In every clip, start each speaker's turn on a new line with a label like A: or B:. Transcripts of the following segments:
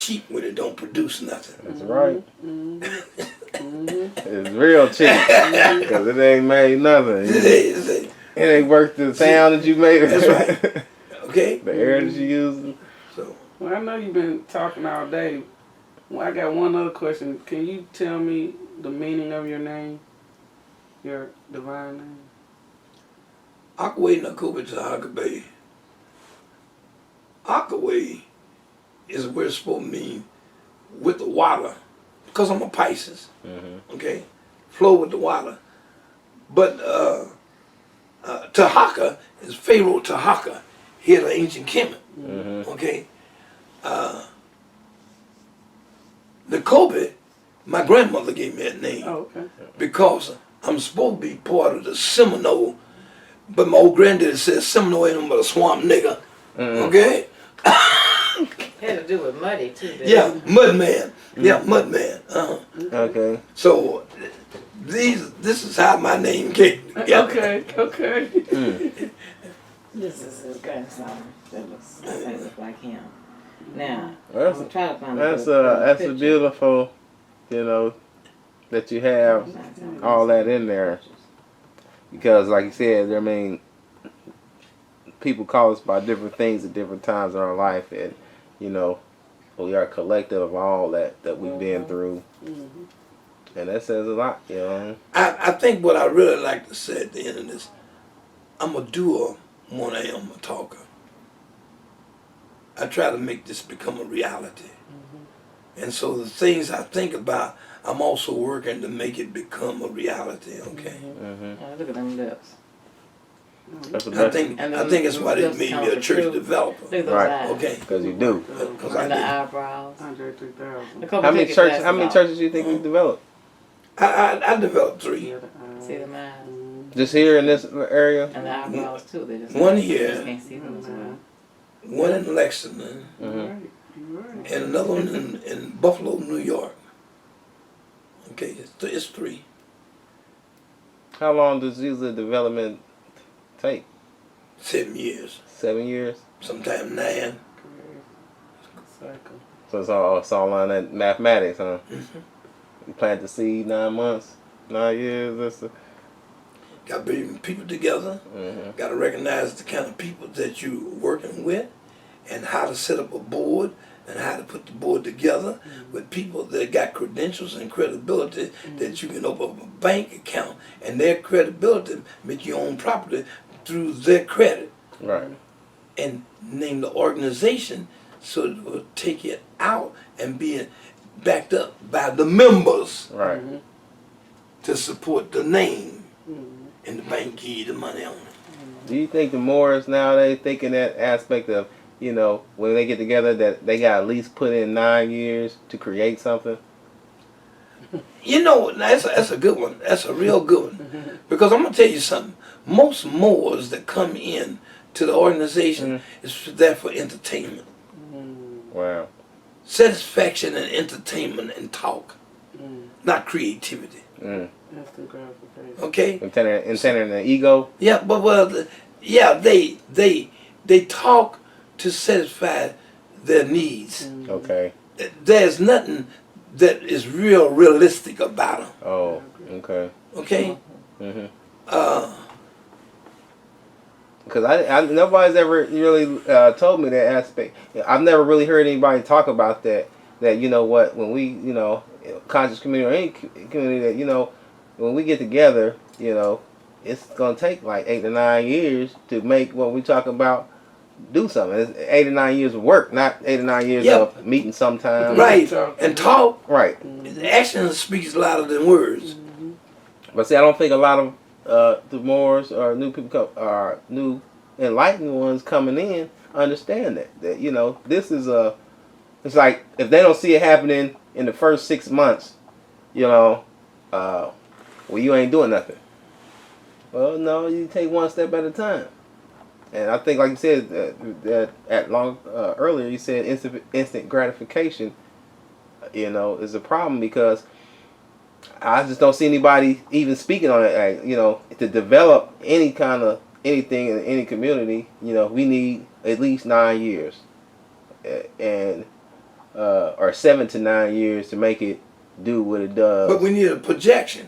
A: cheap when it don't produce nothing.
B: That's right. It's real cheap because it ain't made nothing. It ain't worth the sound that you made.
A: That's right. Okay.
B: The air that you use.
A: So.
C: Well, I know you've been talking all day. Well, I got one other question. Can you tell me the meaning of your name? Your divine name?
A: Akeweya Nicobi Tirhakah. Akeweya is where it's supposed to mean with the water, because I'm a Pisces. Okay, flow with the water. But Tirhakah is Pharaoh Tirhakah, here the ancient Kemet. Okay, Nicobi, my grandmother gave me that name.
C: Oh, okay.
A: Because I'm supposed to be part of the Seminole, but my old granddaddy said Seminole ain't no but a swamp nigga. Okay?
D: Had to do with muddy too.
A: Yeah, mud man. Yeah, mud man.
B: Okay.
A: So this is how my name came together.
C: Okay.
D: This is his grandson. That looks like him. Now,
B: That's
D: I'm trying to find
B: that's a beautiful, that you have all that in there. Because, like you said, I mean, people call us by different things at different times in our life, and we are a collective of all that we've been through, and that says a lot.
A: I think what I really like to say at the end of this, I'm a doer more than I am a talker. I try to make this become a reality, and so the things I think about, I'm also working to make it become a reality. Okay.
D: Look at them lips.
A: I think it's why they made me a church developer.
D: Look at those
B: Right.
D: eyes.
A: Okay.
B: Because you do.
A: Because
D: And the
A: I
D: eyebrows.
C: 103,000.
D: How
B: many churches do you think you developed?
A: I developed 3.
D: See the eyes.
B: Just here in this area?
D: And the eyebrows too. They just
A: One
D: you
A: here.
D: just can't see them as well.
A: One in Lexington,
C: Right.
A: and another one in Buffalo, New York. Okay, it's 3.
B: How long does usually development take?
A: 7 years,
B: 7 years?
A: sometimes 9.
C: Cycle.
B: So it's all on that mathematics, huh? You plant the seed 9 months, 9 years.
A: Got to bring people together. Got to recognize the kind of people that you're working with, and how to set up a board, and how to put the board together with people that got credentials and credibility that you can open up a bank account, and their credibility make your own property through their credit.
B: Right.
A: And name the organization so it will take it out and be backed up by the members.
B: Right.
A: To support the name, and the bank give you the money on it.
B: Do you think the Moors nowadays think in that aspect of, when they get together that they got at least put in 9 years to create something?
A: That's a good one. That's a real good one. Because I'm going to tell you something. Most Moors that come in to the organization is there for entertainment.
B: Wow.
A: Satisfaction and entertainment and talk. Not creativity.
C: Instant gratification.
A: Okay?
B: Intending an ego?
A: Yeah, but they talk to satisfy their needs.
B: Okay.
A: There's nothing that is realistic about them.
B: Oh, okay.
A: Okay?
B: Because nobody's ever really told me that aspect. I've never really heard anybody talk about that. That when we conscious community or any community that when we get together, it's gonna take like 8 to 9 years to make what we talk about do something. It's 8 to 9 years of work, not 8 to 9 years of meeting sometime.
A: Right, and talk.
B: Right.
A: Action speaks louder than words.
B: But see, I don't think a lot of the Moors or new people, new enlightened ones coming in understand that this is it's like if they don't see it happening in the first 6 months, well, you ain't doing nothing. Well, no, you take one step at a time. And I think, like you said, that earlier you said instant gratification, is a problem because I just don't see anybody even speaking on it. Like, to develop any kind of anything in any community, we need at least 9 years. And or 7 to 9 years to make it do what it does.
A: But we need a projection.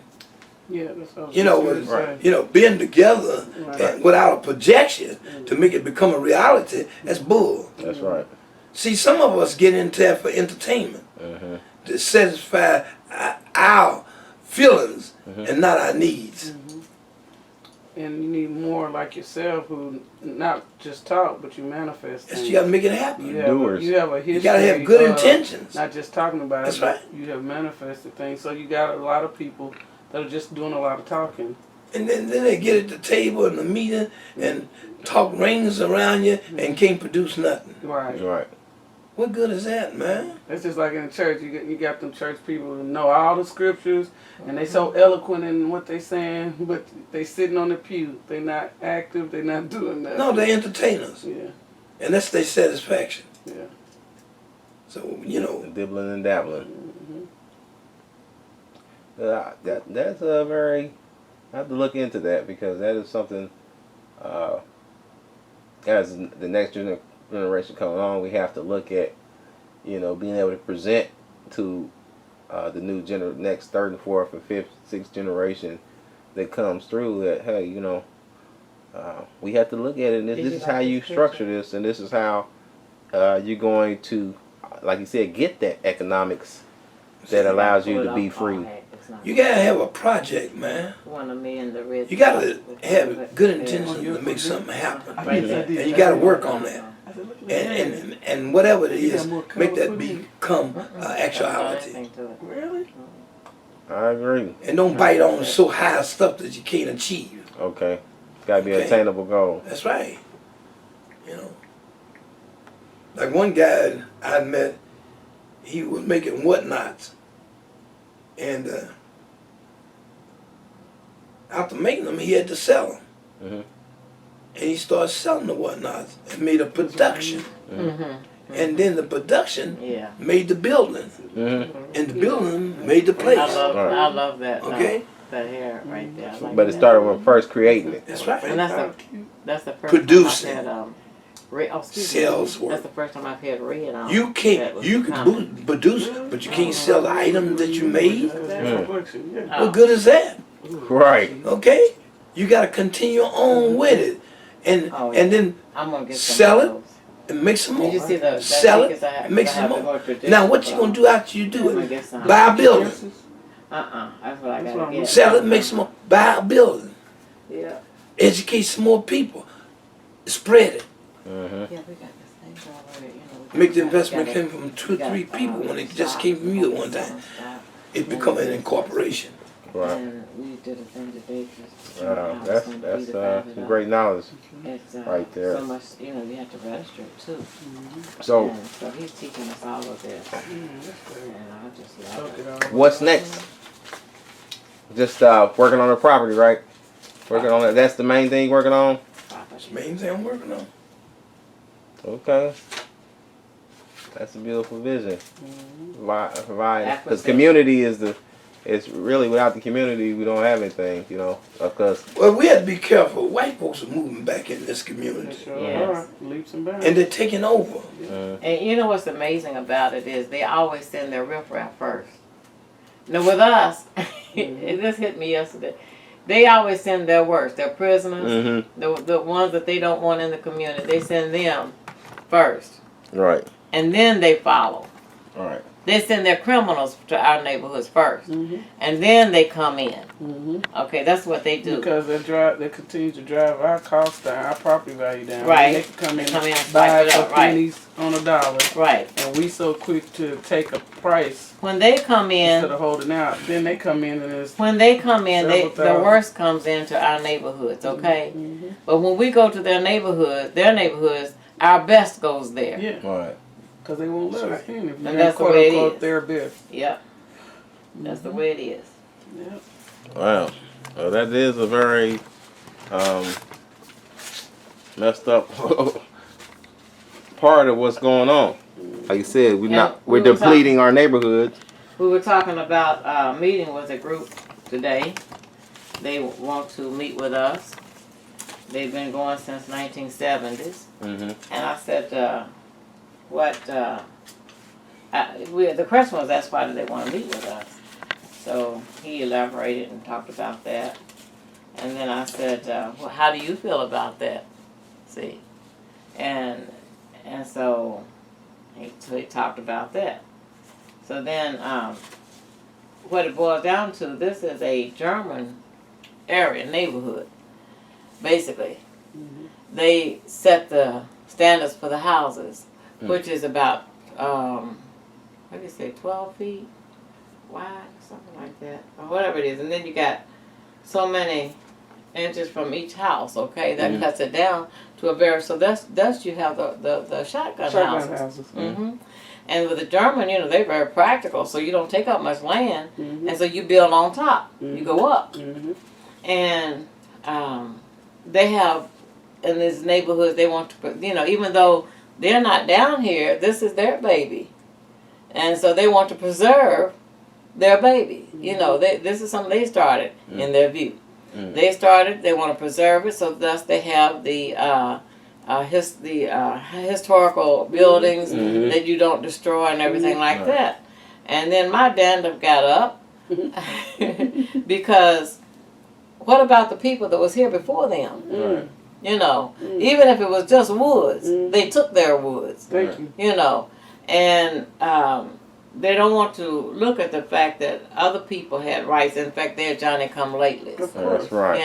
C: Yeah, that's what I was
A: You know,
C: just gonna say.
A: you know, being together
C: Right.
A: and without a projection to make it become a reality, that's bull.
B: That's right.
A: See, some of us get into that for entertainment, to satisfy our feelings and not our needs.
C: And you need more like yourself who not just talk, but you manifest
A: Yes,
C: things.
A: you got to make it happen.
C: You have,
B: Doers.
C: you have a history.
A: You got to have good
C: of
A: intentions.
C: Not just talking about
A: That's
C: it,
A: right.
C: but you have manifested things. So you got a lot of people that are just doing a lot of talking.
A: And then they get at the table in the meeting and talk rings around you and can't produce nothing.
C: Right.
B: Right.
A: What good is that, man?
C: It's just like in the church. You got them church people who know all the scriptures and they so eloquent in what they saying, but they sitting on the pew. They not active. They not doing that.
A: No, they're entertainers.
C: Yeah.
A: And that's their satisfaction.
C: Yeah.
A: So, you know.
B: Dibbling and dabbling. That's a very. I have to look into that because that is something. As the next generation coming on, we have to look at, you know, being able to present to the new next third and fourth and fifth, sixth generation that comes through that, hey, you know, we have to look at it and this is how you structure this and this is how you're going to, like you said, get that economics that allows you to be free.
A: You gotta have a project, man.
D: You
A: You gotta have good intentions to make something happen. And you gotta work on that. And whatever it is, make that become actuality.
C: Really?
B: I agree.
A: And don't bite on so high stuff that you can't achieve.
B: Okay. It's got to be an
A: Okay.
B: attainable goal.
A: That's right. You know. Like one guy I met, he was making whatnots. And after making them, he had to sell them.
B: Mhm.
A: And he started selling the whatnots and made a production. And then the production
D: Yeah.
A: made the building. And the building made the place.
D: I love that.
A: Okay?
D: That hair right there. I like
B: But it
D: that.
B: started when first creating it.
A: That's right.
D: And that's the first
A: Producing.
D: time I've had excuse
A: Sales
D: me.
A: work.
D: That's the first time I've had red on.
A: You
D: That
A: can't,
D: was
A: you
D: common.
A: can produce, but you can't sell the item that you made.
C: Yeah.
A: What good is that?
B: Right.
A: Okay? You got to continue on with it. And
D: Oh, yeah.
A: and then
D: I'm gonna get some
A: sell
D: of
A: it
D: those.
A: and make some more.
D: Did you see the
A: Sell it
D: tickets I have-
A: and make
D: I
A: some
D: have to
A: more.
D: go traditional,
A: Now what you
D: so
A: gonna do after you do
D: I'm gonna
A: it?
D: get some.
A: Buy a building.
D: That's what I
C: That's
D: gotta
C: what
D: get.
A: Sell it, make some more. Buy a building.
D: Yeah.
A: Educate some more people. Spread it.
D: Yeah, we got this thing already. You know,
A: Make the investment come from 2 or 3 people when it just came from you at one time. It become an incorporation.
B: Right.
D: And we did a thing today. Just,
B: That's some great knowledge.
D: It's
B: right there.
D: So much, you know, you have to register it too.
B: So
D: And so he's teaching us all of this. And I just love it.
B: what's next? Just working on the property, right? Working on it. That's the main thing you're working on?
A: That's the main thing I'm working on.
B: Okay. That's a beautiful vision. Provide, because
D: Acquisition.
B: community is it's really without the community we don't have anything, you know. Because
A: Well, we have to be careful. White folks are moving back in this community.
D: Yes.
C: Leaps and bounds.
A: And they're taking over.
D: And you know what's amazing about it is they always send their riffraff first. Now with us, it just hit me yesterday. They always send their worst, their prisoners, the ones that they don't want in the community. They send them first,
B: right.
D: and then they follow.
B: All right.
D: They send their criminals to our neighborhoods first, and then they come in. Okay, that's what they do.
C: Because they continue to drive our costs down, our property value down.
D: Right.
C: They can come in
D: and
C: buy
D: swipe
C: it
D: it
C: for
D: up, right.
C: pennies on a dollar.
D: Right.
C: And we so quick to take a price
D: When they come
C: instead
D: in,
C: of holding out. Then they come in and it's
D: the
C: Several
D: worst comes into our neighborhoods. Okay, but when we go to their neighborhoods, our best goes there.
C: yeah,
B: All right.
C: because they won't let us in if
D: And
C: you're
D: that's the
C: quote
D: way it
C: unquote
D: is.
C: their best.
D: Yep. That's the way it is.
C: Yep.
B: Wow. Well, that is a very messed up part of what's going on. Like you said, we're depleting our neighborhoods.
D: We were talking about meeting with a group today. They want to meet with us. They've been going since 1970s.
B: Mm-hmm.
D: And I said, the question was asked, why do they want to meet with us? So he elaborated and talked about that. And then I said, well, how do you feel about that? See? And so he talked about that. So then what it boils down to, this is a German area, neighborhood, basically.
C: Mm-hmm.
D: They set the standards for the houses, which is about, what do you say, 12 feet wide, something like that, or whatever it is. And then you got so many inches from each house, okay? That cuts it down to a very, so that's you have the shotgun houses. Mm-hmm. And with the German, they're very practical, so you don't take up much land, and so you build on top. You go up. And they have, in these neighborhoods, they want to, even though they're not down here, this is their baby. And so they want to preserve their baby. This is something they started in their view. They want to preserve it, so thus they have the historical buildings that you don't destroy and everything like that. And then my dandruff got up because what about the people that was here before them? Even if it was just woods, they took their woods.
C: Thank you.
D: And they don't want to look at the fact that other people had rights. In fact, they're Johnny-come-lately.
C: That's
B: right.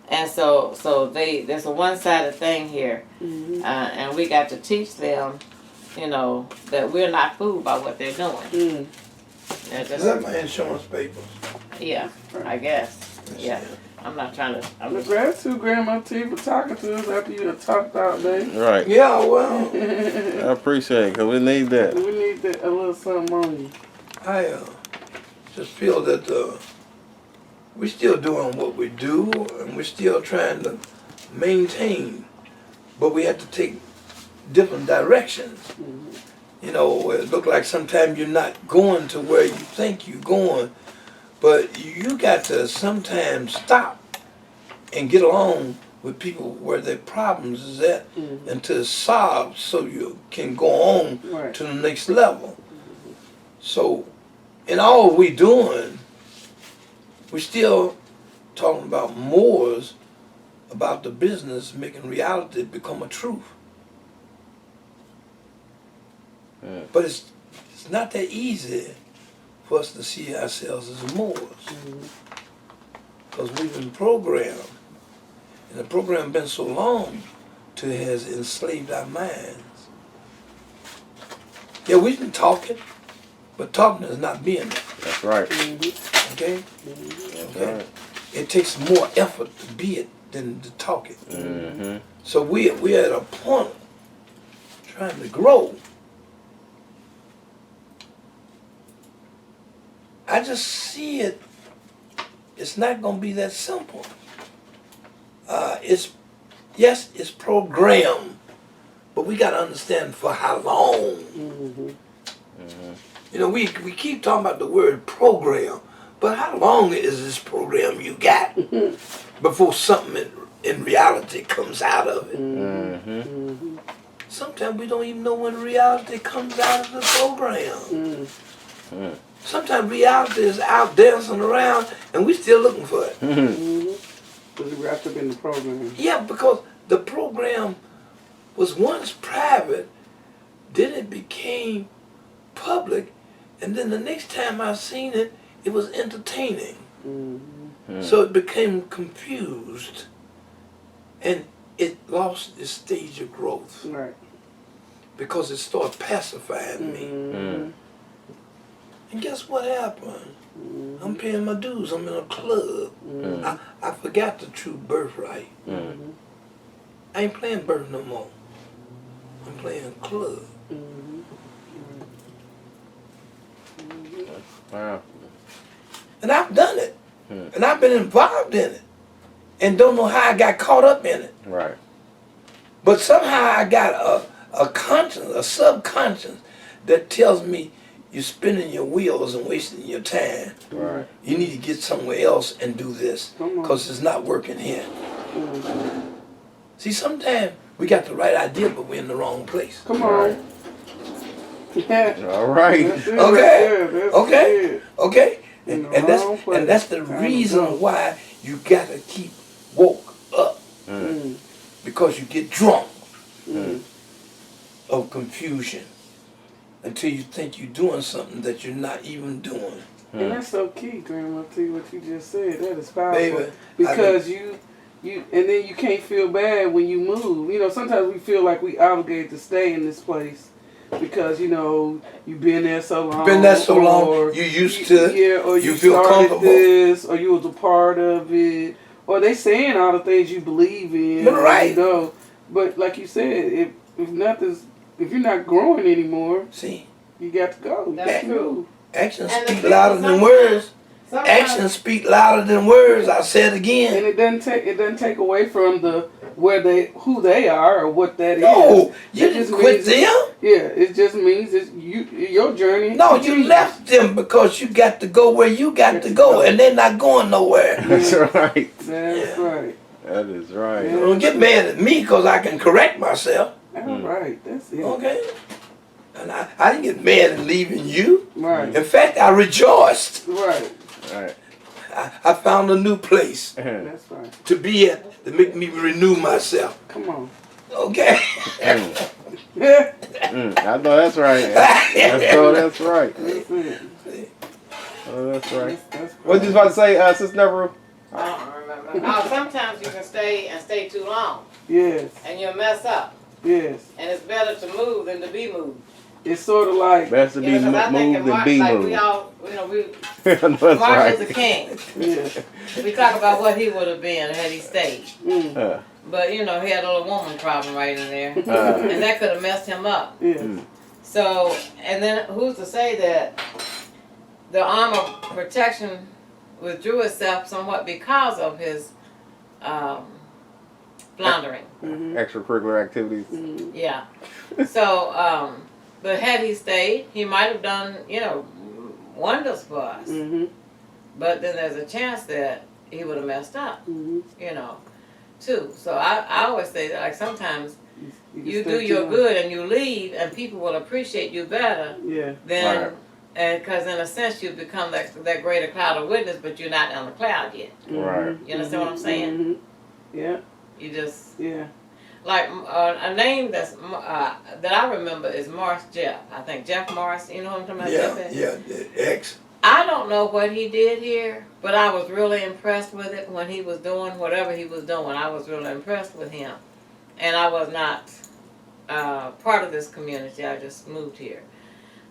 D: And so there's a one-sided thing here, and we got to teach them, that we're not fooled by what they're doing.
A: Is that my insurance papers?
D: Yeah, I guess. Yeah. I'm not trying to.
C: The gratitude, Grandma T, for talking to us after you had talked all day.
B: Right.
A: Yeah, well,
B: I appreciate it, because we need that.
C: We need that, a little something on you.
A: I just feel that we're still doing what we do, and we're still trying to maintain, but we have to take different directions. It look like sometimes you're not going to where you think you're going, but you got to sometimes stop and get along with people where their problems is at and to solve so you can go on to the next level. So in all we doing, we're still talking about Moors, about the business, making reality become a truth. But it's not that easy for us to see ourselves as Moors. Because we've been programmed, and the program been so long till it has enslaved our minds. Yeah, we've been talking, but talking is not being it.
B: That's right.
A: Okay?
B: That's
A: Okay.
B: right.
A: It takes more effort to be it than to talk it. So we're at a point trying to grow. I just see it's not going to be that simple. It's programmed, but we got to understand for how long. We keep talking about the word program, but how long is this program you got before something in reality comes out of it? Sometimes we don't even know when reality comes out of the program. Sometimes reality is out dancing around and we're still looking for it.
C: Because it wrapped up in the program.
A: Yeah, because the program was once private, then it became public, and then the next time I seen it, it was entertaining. So it became confused, and it lost its stage of growth.
C: Right.
A: Because it started pacifying me. And guess what happened? I'm paying my dues. I'm in a club. I forgot the true birthright. I ain't playing birth no more. I'm playing club.
B: Wow.
A: And I've done it. And I've been involved in it. And don't know how I got caught up in it.
B: Right.
A: But somehow I got a conscience, a subconscious that tells me you're spinning your wheels and wasting your time.
B: Right.
A: You need to get somewhere else and do this because it's not working here. See, sometimes we got the right idea, but we're in the wrong place.
C: Come on.
B: All right.
C: That's it
A: Okay.
C: right there. That's
A: Okay.
C: it.
A: Okay?
C: In the
A: And that's
C: wrong place.
A: and that's the
C: Time to
A: reason
C: go.
A: why you gotta keep woke up, because you get drunk of confusion until you think you're doing something that you're not even doing.
C: And that's so key, Grandma T, what you just said. That is powerful.
A: Baby,
C: Because you and then you can't feel bad when you move. You know, sometimes we feel like we obligated to stay in this place because, you know, you've been there so long.
A: Been there so long,
C: or
A: you used to,
C: yeah, or you
A: feel
C: started
A: comfortable.
C: this, or you was a part of it, or they saying all the things you believe in.
A: But right.
C: You know, but like you said, if you're not growing anymore,
A: See,
C: you got to go. You
D: That's
C: got to
D: true.
C: move.
A: actions
D: And the
A: speak
D: thing
A: louder
D: is,
A: than
D: sometimes-
A: words.
D: Sometimes-
A: Actions speak louder than words. I said again.
C: And it doesn't take away from who they are or what that is.
A: No, you
C: It
A: didn't
C: just
A: quit
C: means
A: them.
C: Yeah, it just means it's your journey.
A: No, you
C: continues.
A: left them because you got to go where you got to go, and they're not going nowhere.
B: That's right.
C: That's right.
B: That is right.
C: Yeah.
A: Don't get mad at me because I can correct myself.
C: All right, that's it.
A: Okay? And I didn't get mad at leaving you.
C: Right,
A: In fact, I rejoiced.
C: right.
B: Right.
A: I found a new place
C: That's right.
A: to be at to make me renew myself.
C: Come on.
A: Okay?
C: Yeah,
B: I know that's right. I know that's right.
C: that's it.
B: Oh, that's right.
C: That's
B: What you about to say, Sister Never?
D: I don't remember. Oh, sometimes you can stay too long,
C: Yes,
D: and you'll mess up.
C: yes.
D: And it's better to move than to be moved.
C: It's sort of like
B: Best to be
D: You know, 'cause I think
B: moved
D: in
B: than
D: Martin,
B: be
D: like
B: moved.
D: we all, you know, we
B: I know that's
D: Martin
B: right.
D: Luther King.
C: yeah.
D: We talk about what he would have been had he stayed.
B: Uh,
D: But you know, he had a little woman problem right in there,
B: uh,
D: and that could have messed him up.
C: Yes.
D: So, and then who's to say that the arm of protection withdrew itself somewhat because of his floundering?
B: extracurricular activities.
D: Yeah. So, but had he stayed, he might have done, you know, wonders for us. But then there's a chance that he would have messed up, you know, too. So I always say that, like, sometimes you do your good and you leave, and people will appreciate you better
C: Yeah.
D: than,
B: Right.
D: and because in a sense you become that greater cloud of witness, but you're not on the cloud yet.
B: Right.
D: You understand what I'm saying?
C: Yeah.
D: You just,
C: Yeah.
D: like, a name that I remember is Morris Jeff. I think Jeff Morris, you know what I'm talking about?
A: Yeah,
D: Jeff is?
A: yeah, the X.
D: I don't know what he did here, but I was really impressed with it when he was doing whatever he was doing. I was really impressed with him. And I was not part of this community. I just moved here.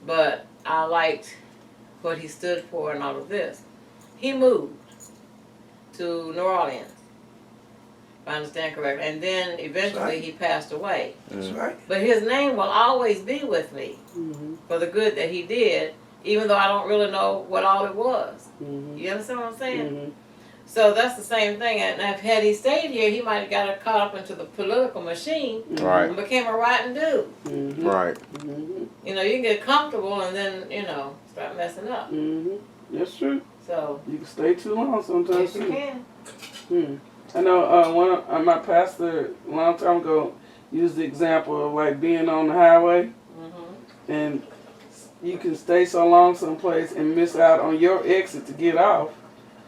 D: But I liked what he stood for and all of this. He moved to New Orleans, if I understand correctly. And then eventually
A: Right.
D: he passed away.
A: That's right.
D: But his name will always be with me for the good that he did, even though I don't really know what all it was. You understand what I'm saying? So that's the same thing. And if had he stayed here, he might have got caught up into the political machine
B: Right.
D: and became a rotten dude.
B: Right.
D: You know, you can get comfortable and then, you know, start messing up.
C: That's true.
D: So,
C: You can stay too long sometimes.
D: yes, you
C: too.
D: can.
C: I know one of my pastor a long time ago used the example of like being on the highway, and you can stay so long someplace and miss out on your exit to get off,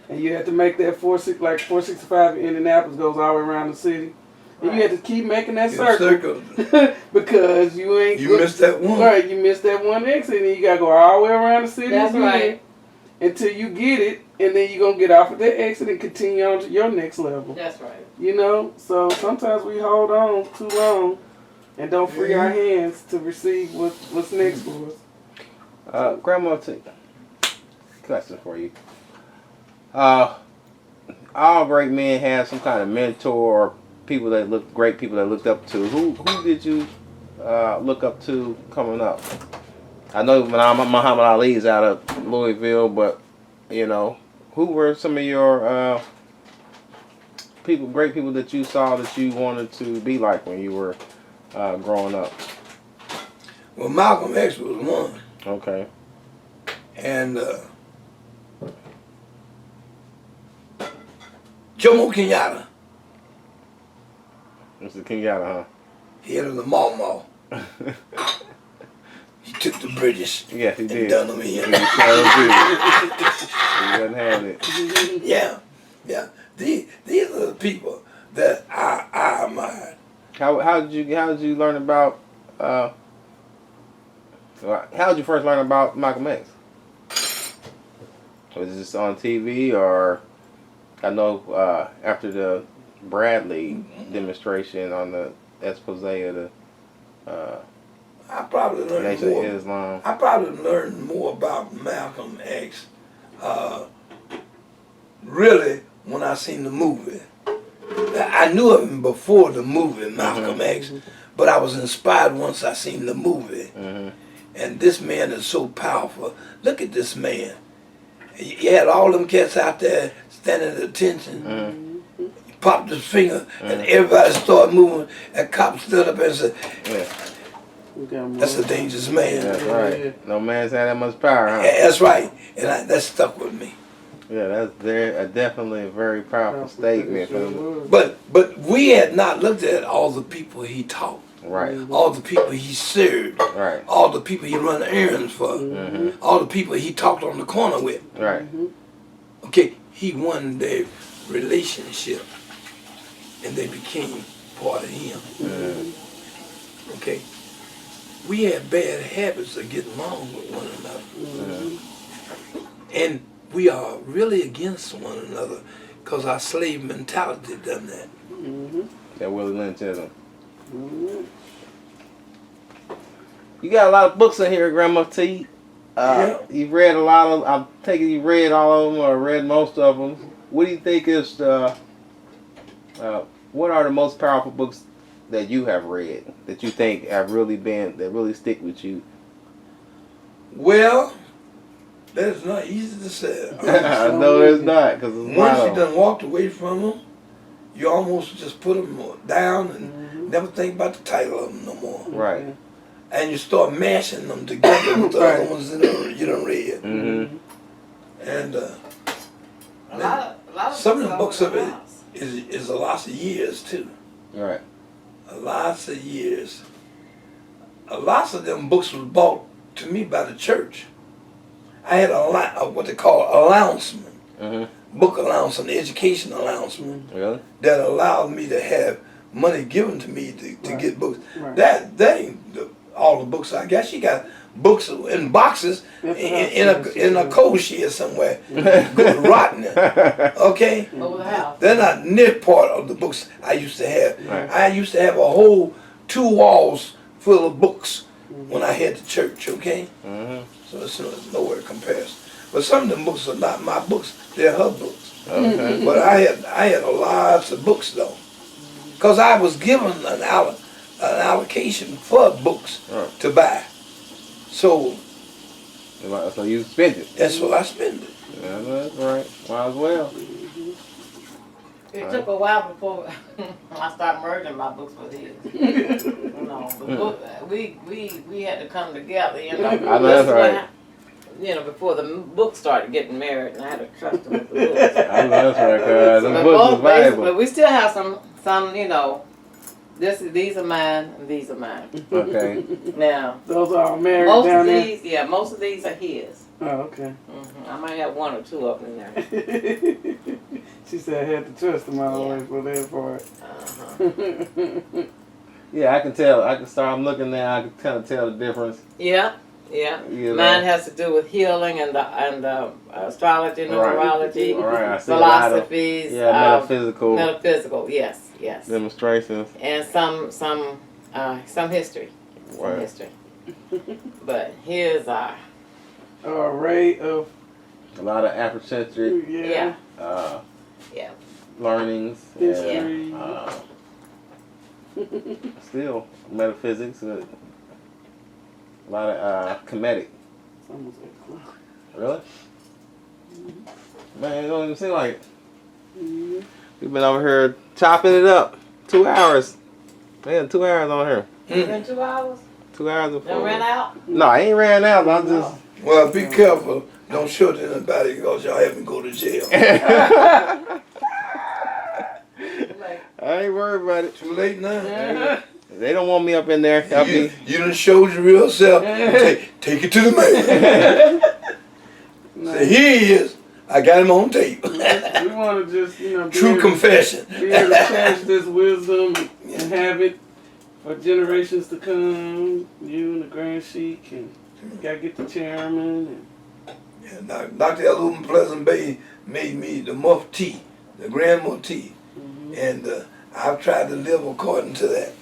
C: and you have to make that 465 in Indianapolis goes all the way around the city, and you have to keep making that circle because you ain't
A: You missed that one.
C: Right, you missed that one exit, and you gotta go all the way around the city
D: That's
C: again
D: right.
C: until you get it, and then you're gonna get off at that exit and continue on to your next level.
D: That's right.
C: You know, so sometimes we hold on too long and don't free our hands to receive what's next for us.
B: Grandma, question for you. All great men have some kind of mentor or people that looked up to. Who did you look up to coming up? I know Muhammad Ali is out of Louisville, but you know, who were some of your great people that you saw that you wanted to be like when you were growing up?
A: Well, Malcolm X was one.
B: Okay.
A: And Jomo Kenyatta,
B: Mr. Kenyatta,
A: he had a mall. He took the British
B: Yes, he
A: and
B: did.
A: done them
B: He
A: in.
B: sure did. He wasn't having it.
A: Yeah, yeah. These are the people that I admired.
B: How did you learn about how did you first learn about Malcolm X? Was this on TV or I know after the Bradley demonstration on the expose of the
A: I probably learned
B: Nation
A: more.
B: of Islam?
A: I probably learned more about Malcolm X. Really, when I seen the movie, I knew of him before the movie Malcolm X, but I was inspired once I seen the movie. And this man is so powerful. Look at this man. He had all them cats out there standing at attention. He popped his finger, and everybody started moving. And cop stood up and said, "That's a dangerous man."
B: That's right. No man's had that much power, huh?
A: That's right, and that stuck with me.
B: Yeah, that's definitely a very powerful statement.
A: But we had not looked at all the people he taught.
B: Right.
A: All the people he served.
B: Right.
A: All the people he run errands for. All the people he talked on the corner with.
B: Right.
A: Okay, he won their relationship, and they became part of him. Okay, we had bad habits of getting along with one another, and we are really against one another because our slave mentality done that.
B: That Willie Lynchism. You got a lot of books in here, Grandma T.
A: Yeah.
B: You've read a lot of. I'm taking you read all of them or read most of them. What do you think is the? What are the most powerful books that you have read that you think have really that really stick with you?
A: Well, that is not easy to say.
B: I know it's not because it's
A: Once you
B: wild.
A: done walked away from them, you almost just put them down and never think about the title of them no more.
B: Right.
A: And you start mashing them together with the other ones that you done read. And
D: A lot of
A: some of the books of it is a lot of years too.
B: Right.
A: A lot of years. A lot of them books was bought to me by the church. I had a lot of what they call allowance,ment book allowance, an education allowance,ment
B: Really?
A: that allowed me to have money given to me to get books.
C: Right.
A: That ain't all the books I got. She got books in boxes in a coal shed somewhere, good rotting. Okay,
D: over the house.
A: they're not near part of the books I used to have.
B: Right.
A: I used to have a whole 2 walls full of books when I had the church. Okay, so it's nowhere compares. But some of them books are not my books; they're her books.
B: Okay.
A: But I had a lot of books though, because I was given an allocation for books to buy. So
B: So you spent it.
A: that's what I spend it.
B: Yeah, that's right. Might as well.
D: It took a while before I started merging my books with his. The book, we had to come together,
B: I know that's right.
D: Before the book started getting married, and I had to trust him with the books.
B: I know that's right, cuz them
D: But
B: books is valuable.
D: but we still have some these are mine and these are mine.
B: Okay.
D: Now,
C: Those are all married
D: most
C: down
D: of
C: there?
D: these, most of these are his.
C: Oh, okay.
D: I might have 1 or 2 of them in there.
C: She said I had to trust them all the way for that part.
B: Yeah, I can tell. I'm looking now. I can kind of tell the difference.
D: Yeah.
B: You know?
D: Mine has to do with healing and the astrology, numerology,
B: I see a lot of
D: philosophies,
B: metaphysical
D: yes,
B: demonstrations,
D: and some history,
B: Right.
D: history. But here's our
C: Array of
B: a lot of Afrocentric
C: yeah.
B: learnings,
C: History.
B: and still metaphysics. A lot of comedic.
C: It's almost like
B: Really? Man, it don't even seem like it. We've been over here chopping it up. 2 hours. Man, 2 hours on here.
D: in 2 hours.
B: 2 hours and
D: Don't
B: 4.
D: ran out.
B: No, I ain't ran out. I'm just.
A: Well, be careful. Don't show it to anybody because y'all haven't go to jail.
B: I ain't worried about it.
A: Too late now.
B: They don't want me up in there.
A: You done showed your real self. Take it to the man. Say, here he is. I got him on tape.
C: We want to just,
A: True confession.
C: be able to cherish this wisdom and have it for generations to come. You and the Grand Sheik, and gotta get the chairman. And
A: Dr. Elohim Pleasant Bay made me the Mufti, the Grand Mufti, and I've tried to live according to that.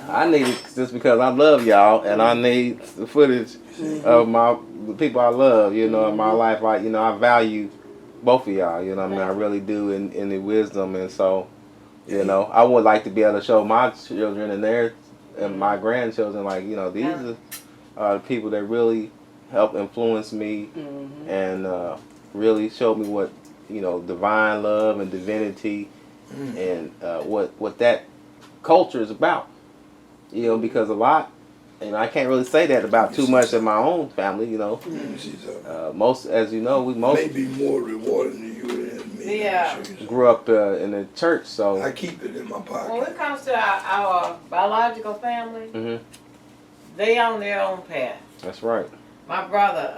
B: I need it just because I love y'all, and I need the footage of the people I love, in my life. I value both of y'all, I mean, I really do in the wisdom, and so, I would like to be able to show my children and my grandchildren, like, these are the people that really help influence me and really show me what, divine love and divinity and what that culture is about. Because a lot, I can't really say that about too much of my own family, most, as you know, we
A: may be more rewarding to you than me.
D: Yeah.
B: Grew up in the church, so
A: I keep it in my pocket.
D: When it comes to our biological family, they on their own path.
B: That's right.
D: My brother,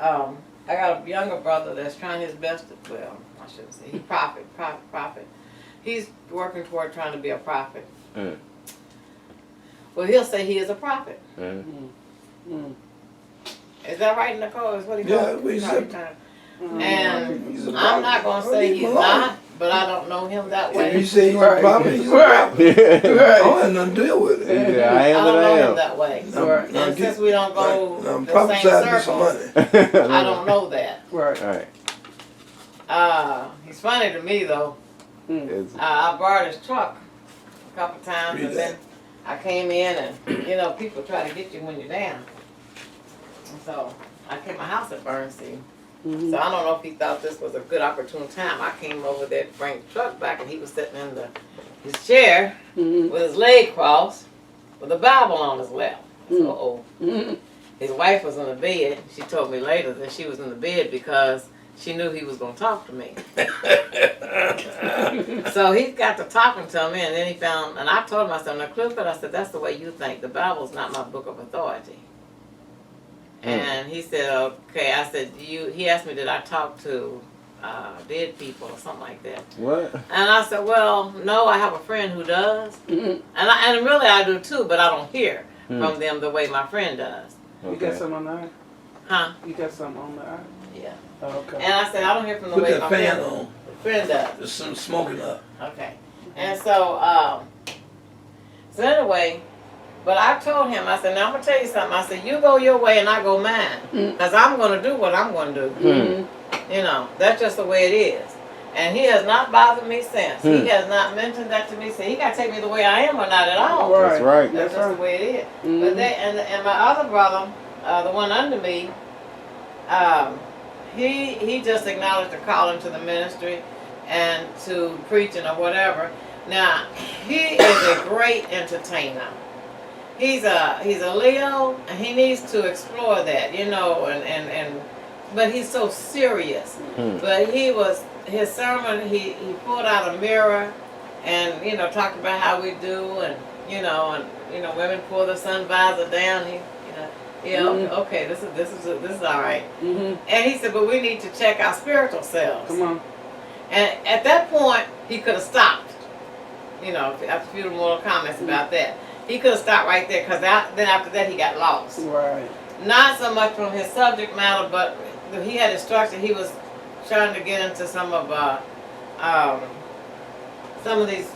D: I got a younger brother that's trying his best to, well, I shouldn't say, he's prophet. He's working toward trying to be a prophet. Well, he'll say he is a prophet. Is that right, Nicole? Is what he calls it? And I'm not going to say he's not, but I don't know him that way.
A: If you say he's a prophet, he's a prophet. I don't have nothing to deal with it.
B: Yeah, I
D: don't know
B: am.
D: him that way. And since we don't go the same circles, I don't know that.
C: Right.
D: He's funny to me, though. I borrowed his truck a couple times, and then I came in, and people try to get you when you're down. And so I kept my house at Bernstein. So I don't know if he thought this was a good opportune time. I came over there to bring the truck back, and he was sitting in his chair with his leg crossed, with a Bible on his lap. So, his wife was in the bed. She told me later that she was in the bed because she knew he was going to talk to me. So he got to talking to me, and then he found, and I told him, I said, now Clifford, I said, that's the way you think. The Bible's not my book of authority. And he said, okay. I said, he asked me, did I talk to dead people or something like that?
B: What?
D: And I said, well, no, I have a friend who does. And really I do too, but I don't hear from them the way my friend does.
C: You got something on the eye?
D: Huh?
C: You got something on the eye?
D: Yeah.
C: Oh, okay.
D: And I said, I don't hear from the way my friend does.
A: There's some smoking up.
D: Okay. And so anyway, but I told him, I said, now I'm going to tell you something. I said, you go your way and I go mine. Because I'm going to do what I'm going to do. That's just the way it is. And he has not bothered me since. He has not mentioned that to me. So he got to take me the way I am or not at all.
B: That's right.
D: That's just the way it is. But and my other brother, the one under me, he just acknowledged the calling to the ministry and to preaching or whatever. Now, he is a great entertainer. He's a Leo, and he needs to explore that, but he's so serious. But his sermon, he pulled out a mirror and, talked about how we do, and, women pull the sun visor down. Okay, this is all right. And he said, but we need to check our spiritual selves.
C: Come on.
D: And at that point, he could have stopped, after a few more comments about that. He could have stopped right there, because then after that he got lost.
C: Right.
D: Not so much from his subject matter, but he had instruction. He was trying to get into some of these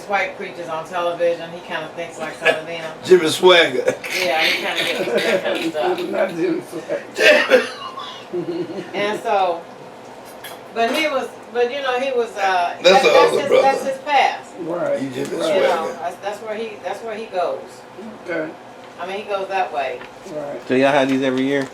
D: white preachers on television. He kind of thinks like some of them.
A: Jimmy Swagger.
D: Yeah, he kind of gets into that kind of stuff.
C: Not Jimmy Swagger.
D: And so, but he was,
A: That's
D: his past.
C: Right.
A: He Jimmy
C: Right.
A: Swagger.
D: That's where he goes.
C: Okay.
D: I mean, he goes that way.
C: Right.
B: So y'all have these every year?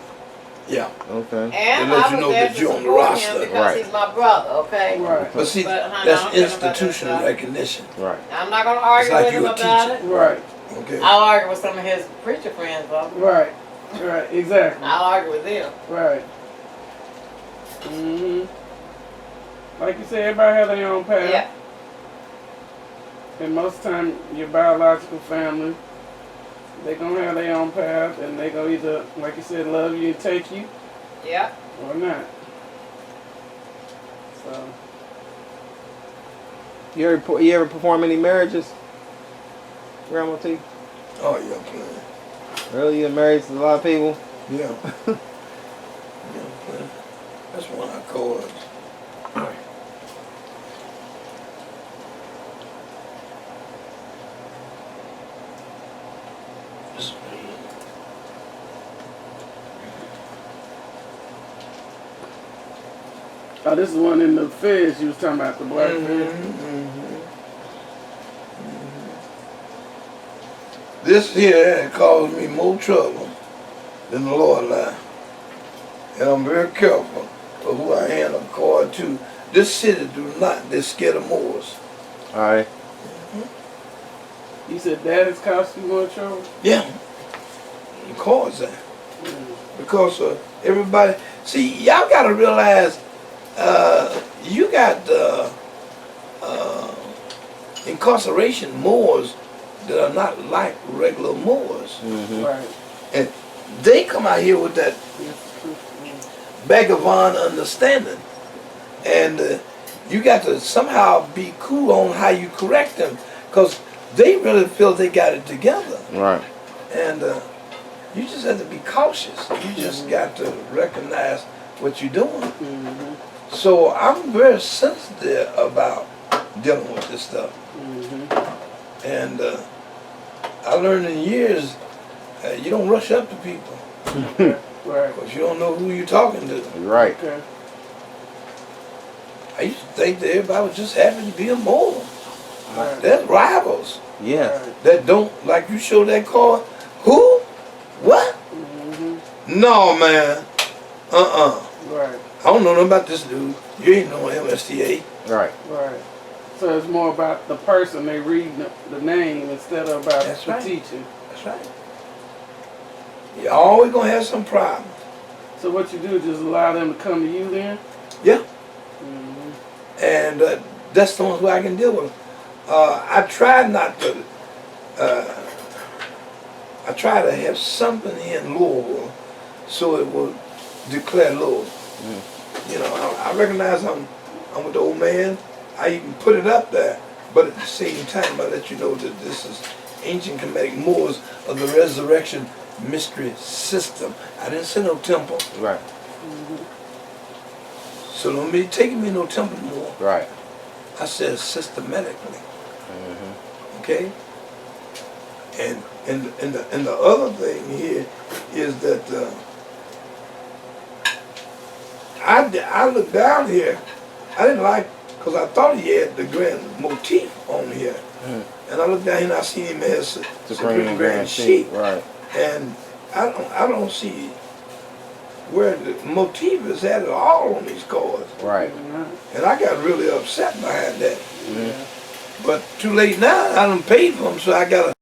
A: Yeah.
B: Okay.
D: And
A: They let
D: I
A: you
D: was
A: know
D: there
A: that
D: to
A: you're on the
D: support
A: roster.
D: him because he's my brother, okay?
C: Right.
A: But see,
D: But, honey, I
A: that's
D: don't care about that
A: institutional
D: stuff.
A: recognition.
B: Right.
D: I'm not going to argue
A: like
D: with
A: you
D: him
A: a
D: about
A: teacher.
D: it.
C: Right.
A: Okay.
D: I'll argue with some of his preacher friends, though.
C: Right. Right. Exactly.
D: I'll argue with them.
C: Right. Like you said, everybody has their own path.
D: Yeah.
C: And most of the time, your biological family, they gonna have their own path, and they gonna either, like you said, love you and take you,
D: Yeah.
C: or not. So,
B: You ever perform any marriages, Grandma T?
A: Oh, yeah, plenty.
B: Really, you married to a lot of people?
A: Yeah. Yeah, plenty. That's one I call it.
C: oh, this is one in the feds you was talking about, the black feds.
A: This here caused me more trouble than the Lord line. And I'm very careful of who I am according to. This city they're scared of Moors.
B: All right.
C: You said that has cost you more trouble?
A: Yeah. It caused that. Because everybody, see, y'all gotta realize, you got incarceration Moors that are not like regular Moors.
B: Mm-hmm.
C: Right.
A: And they come out here with that vagabond understanding. And you got to somehow be cool on how you correct them, because they really feel they got it together.
B: Right.
A: And you just have to be cautious. You just got to recognize what you're doing. So I'm very sensitive about dealing with this stuff. And I learned in years, you don't rush up to people.
C: Right.
A: Because you don't know who you're talking to.
B: Right.
C: Okay.
A: I used to think that everybody was just happy to be a Moor.
C: Right.
A: There's rivals
B: Yeah.
C: Right.
A: that don't, like you show that card. Who? What? No, man.
C: Right.
A: I don't know nothing about this dude. You ain't no MSTA.
B: Right.
C: Right. So it's more about the person they read the name instead of about
A: That's
C: the
A: right.
C: teacher.
A: That's right. You're always going to have some problem.
C: So what you do is just allow them to come to you then?
A: Yeah. And that's the ones who I can deal with. I try not to, I try to have something in Louisville so it will declare Louisville. You know, I recognize I'm with the old man. I even put it up there, but at the same time I let you know that this is ancient Kemetic Moors of the resurrection mystery system. I didn't say no temple.
B: Right.
A: So don't be taking me no temple more.
B: Right.
A: I said systematically. Okay? And the other thing here is that I looked down here. I didn't like, because I thought he had the grand motif on here. And I looked down here and I seen him as Supreme Grand Sheik.
B: Right.
A: And I don't see where the motif is at all on these cards.
B: Right.
A: And I got really upset behind that. But too late now, I done paid for them, so I got to